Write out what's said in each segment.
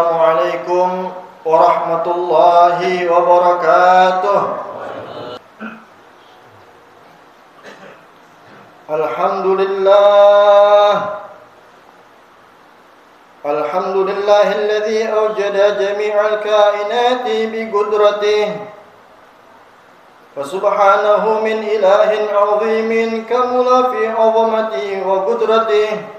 Assalamualaikum warahmatullahi wabarakatuh. Alhamdulillahilladzi awjada jami'al kainati biqudratihi wa subhanahu min ilahin 'azimin kamula fi 'azamatihi wa qudratihi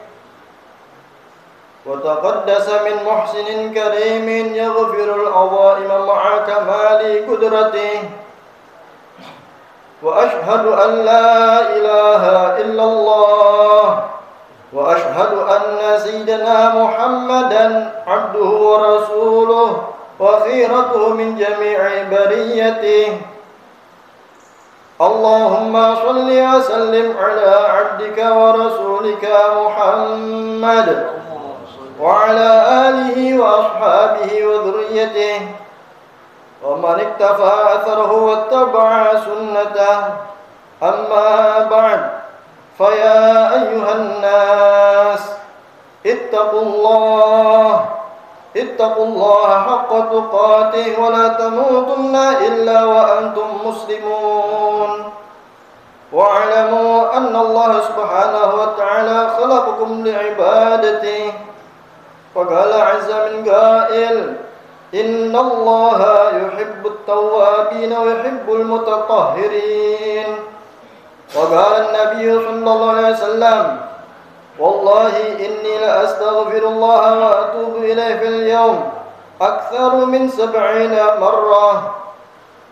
wa taqaddasa min muhsinin karimin yaghfirul 'azaima ma'a kamali qudratihi wa ashhadu an la ilaha illallah wa ashhadu anna sayyidina Muhammadan 'abduhu wa rasuluhu wa khiratuhu min jami'i bariyatihi. Allahumma shalli wa sallim ala 'abdika wa rasulika Muhammad wa ala alihi wa ashabihi wa dhurriyyatihi wa man iktafa atharahu wattaba'a sunnatahu. Amma ba'd, fa ya ayyuhan nas ittaqullaha haqqa tuqatih wa la tamutunna illa wa antum muslimun. Wa'lamu anna Allah subhanahu wa ta'ala khalaqakum li'ibadatihi. Faqala 'azza min qa'il, innallaha yuhibbut tawwabin wa yuhibbul mutatahhirin. Wa qala an-nabiy sallallahu alaihi wasallam, wallahi inni la astaghfirullah wa atubu ilayhi fil yawm aktsaru min 70 marrah.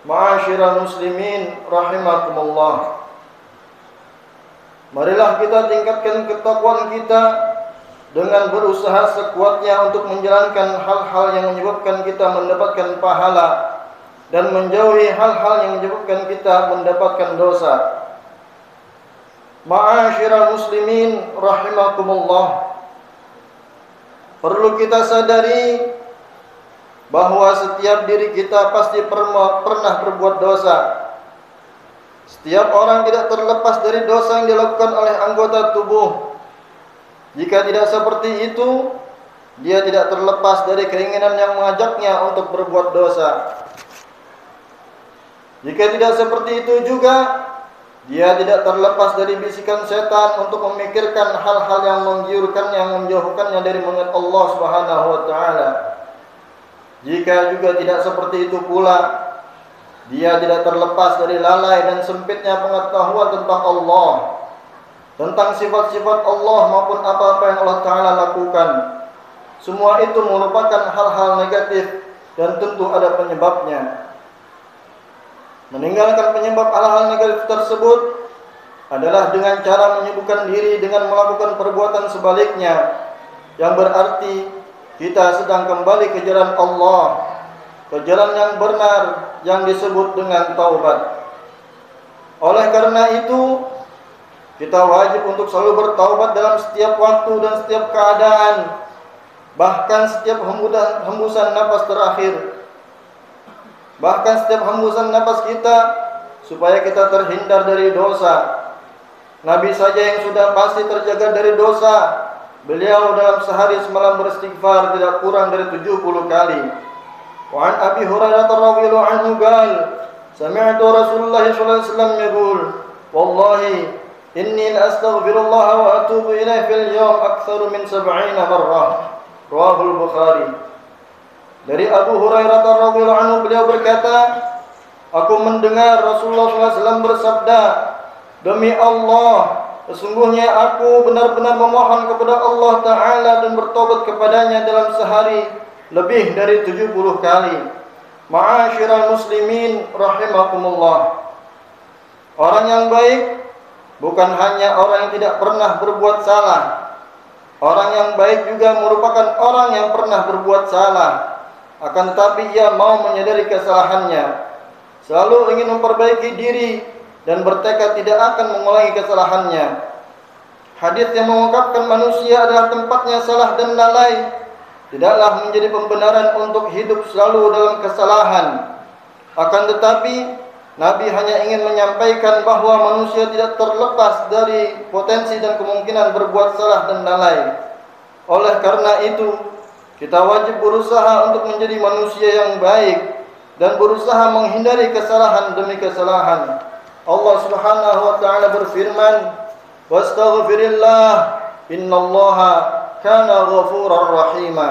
Ma'asyiral muslimin rahimakumullah. Marilah kita tingkatkan ketakwaan kita dengan berusaha sekuatnya untuk menjalankan hal-hal yang menyebabkan kita mendapatkan pahala dan menjauhi hal-hal yang menyebabkan kita mendapatkan dosa. Ma'asyiral muslimin rahimakumullah. Perlu kita sadari bahwa setiap diri kita pasti pernah berbuat dosa. Setiap orang tidak terlepas dari dosa yang dilakukan oleh anggota tubuh. Jika tidak seperti itu, dia tidak terlepas dari keinginan yang mengajaknya untuk berbuat dosa. Jika tidak seperti itu juga, dia tidak terlepas dari bisikan setan untuk memikirkan hal-hal yang menggiurkan, yang menjauhkannya dari mengingat Allah Subhanahu wa taala. Jika juga tidak seperti itu pula, dia tidak terlepas dari lalai dan sempitnya pengetahuan tentang Allah, tentang sifat-sifat Allah maupun apa-apa yang Allah Ta'ala lakukan. Semua itu merupakan hal-hal negatif dan tentu ada penyebabnya. Meninggalkan penyebab hal-hal negatif tersebut adalah dengan cara menyibukkan diri dengan melakukan perbuatan sebaliknya, yang berarti kita sedang kembali ke jalan Allah, ke jalan yang benar yang disebut dengan taubat. Oleh karena itu, kita wajib untuk selalu bertaubat dalam setiap waktu dan setiap keadaan, bahkan setiap hembusan napas terakhir, bahkan setiap hembusan napas kita, supaya kita terhindar dari dosa. Nabi saja yang sudah pasti terjaga dari dosa, beliau dalam sehari semalam beristighfar tidak kurang dari 70 kali. Wa an Abi Hurairah radhiyallahu anhu qala, sami'tu Rasulullah sallallahu alaihi wasallam yaqul, wallahi inni la astaghfirullah wa atubu ilaihi fil yawm aktsaru min 70 marrah. Rawahul Bukhari. Dari Abu Hurairah radhiyallahu anhu, beliau berkata, aku mendengar Rasulullah SAW bersabda, demi Allah, sesungguhnya aku benar-benar memohon kepada Allah Ta'ala dan bertobat kepadanya dalam sehari lebih dari 70 kali. Ma'asyiral muslimin rahimakumullah. Orang yang baik bukan hanya orang yang tidak pernah berbuat salah. Orang yang baik juga merupakan orang yang pernah berbuat salah, akan tetapi ia mau menyadari kesalahannya, selalu ingin memperbaiki diri dan bertekad tidak akan mengulangi kesalahannya. Hadis yang mengungkapkan manusia adalah tempatnya salah dan lalai tidaklah menjadi pembenaran untuk hidup selalu dalam kesalahan. Akan tetapi Nabi hanya ingin menyampaikan bahwa manusia tidak terlepas dari potensi dan kemungkinan berbuat salah dan lalai. Oleh karena itu, Kita wajib berusaha untuk menjadi manusia yang baik dan berusaha menghindari kesalahan demi kesalahan. Allah Subhanahu wa taala berfirman, "Wastaghfirillah, innallaha kana ghafurar rahima."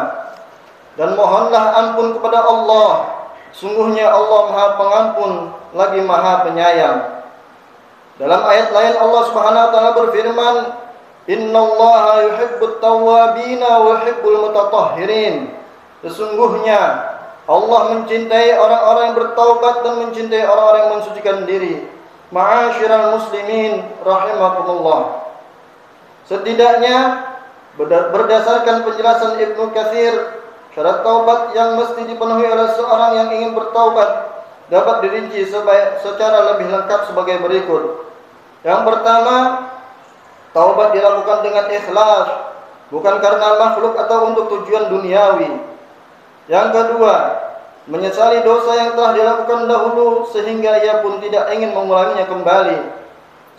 Dan mohonlah ampun kepada Allah, sungguhnya Allah Maha Pengampun lagi Maha Penyayang. Dalam ayat lain Allah Subhanahu wa taala berfirman, "Innallaha yuhibbut tawwabina wa yuhibbul mutatahhirin." Sesungguhnya Allah mencintai orang-orang yang bertaubat dan mencintai orang-orang yang mensucikan diri. Ma'asyiral muslimin rahimakumullah. Setidaknya berdasarkan penjelasan Ibnu Katsir, syarat taubat yang mesti dipenuhi oleh seorang yang ingin bertaubat dapat dirinci secara lebih lengkap sebagai berikut. Yang pertama, taubat dilakukan dengan ikhlas, bukan karena makhluk atau untuk tujuan duniawi. Yang kedua, menyesali dosa yang telah dilakukan dahulu sehingga ia pun tidak ingin mengulanginya kembali.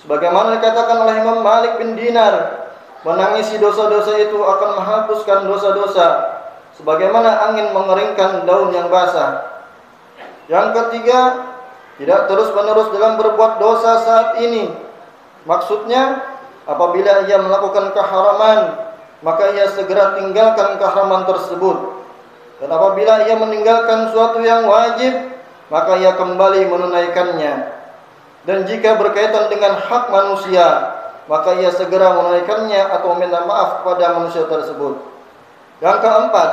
Sebagaimana dikatakan oleh Imam Malik bin Dinar, menangisi dosa-dosa itu akan menghapuskan dosa-dosa sebagaimana angin mengeringkan daun yang basah. Yang ketiga, tidak terus-menerus dalam berbuat dosa saat ini. Maksudnya, apabila ia melakukan keharaman, maka ia segera tinggalkan keharaman tersebut. Dan apabila ia meninggalkan suatu yang wajib, maka ia kembali menunaikannya. Dan jika berkaitan dengan hak manusia, maka ia segera menunaikannya atau meminta maaf kepada manusia tersebut. Yang keempat,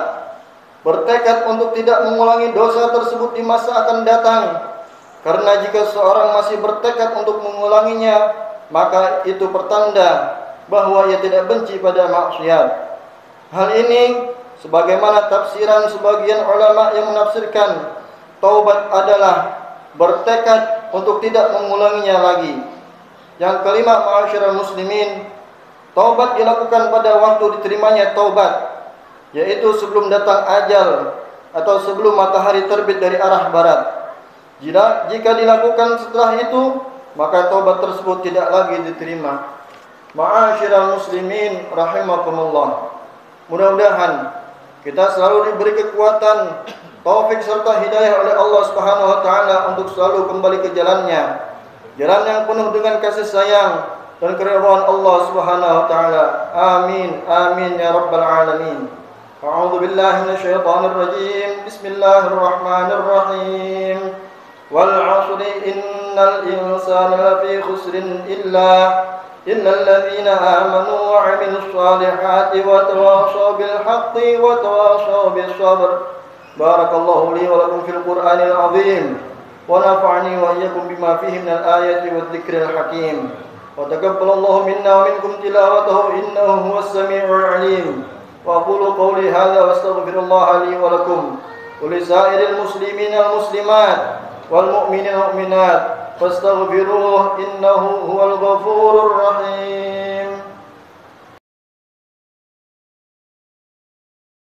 bertekad untuk tidak mengulangi dosa tersebut di masa akan datang. Karena jika seorang masih bertekad untuk mengulanginya, maka itu pertanda bahwa ia tidak benci pada maksiat. Hal ini sebagaimana tafsiran sebagian ulama yang menafsirkan taubat adalah bertekad untuk tidak mengulanginya lagi. Yang kelima, ma'asyiral muslimin, taubat dilakukan pada waktu diterimanya taubat, yaitu sebelum datang ajal atau sebelum matahari terbit dari arah barat. Jika dilakukan setelah itu, maka taubat tersebut tidak lagi diterima. Ma'asyiral muslimin rahimakumullah. Mudah-mudahan kita selalu diberi kekuatan, taufik serta hidayah oleh Allah Subhanahu wa taala untuk selalu kembali ke jalannya. Jalan yang penuh dengan kasih sayang dan keridhaan Allah Subhanahu wa taala. Amin. Amin ya rabbal alamin. A'udzu billahi minasyaitonir rajim. Bismillahirrahmanirrahim. Wal 'ashri innal insana lafi khusrin إن الذين آمنوا وعملوا الصالحات وتواصوا بالحق وتواصوا بالصبر. بارك الله لي ولكم في القرآن العظيم ونفعني وإياكم بما فيه من الآيات والذكر الحكيم وتقبل الله منا ومنكم تلاوته إنه هو السميع العليم. وأقول قولي هذا واستغفر الله لي ولكم ولسائر المسلمين والمسلمات والمؤمنين والمؤمنات فاستغفروه إنه هو الغفور الرحيم.